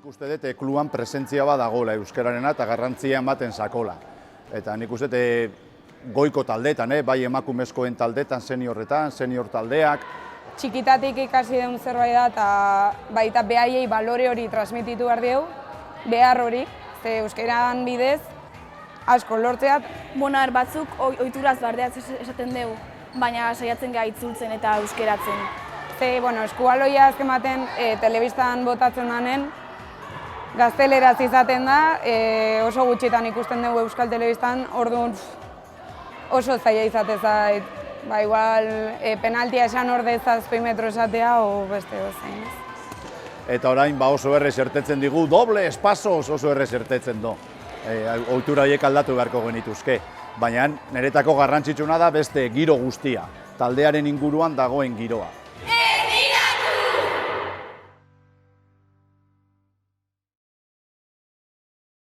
Nik uste dut kluban presentzia bat dagoela euskararena eta garrantzia ematen sakola. Eta nik uste dut goiko taldetan, bai emakumezkoen taldetan, senior taldeak. Txikitatik ikasi duen zerbait da eta baita behaiei balore hori transmititu behar dugu, behar hori, ze euskaran bidez asko lortzeat. Bonar batzuk ohituraz bardeaz esaten dugu, baina saiatzen gara itzultzen eta euskeratzen. Ze, eskubaloia azken baten telebistan botatzen danen, gazteleraz izaten da, oso gutxitan ikusten dugu euskal telebistan, orduan oso zaila izaten zait. Igual penaltia esan ordez 7 metro esatea, o beste dozein. Eta orain oso errez ertetzen digu, doble espasos oso errez ertetzen do. Ohitura horiek aldatu beharko genituzke. Baina niretako garrantzitsuna da beste giro guztia, taldearen inguruan dagoen giroa.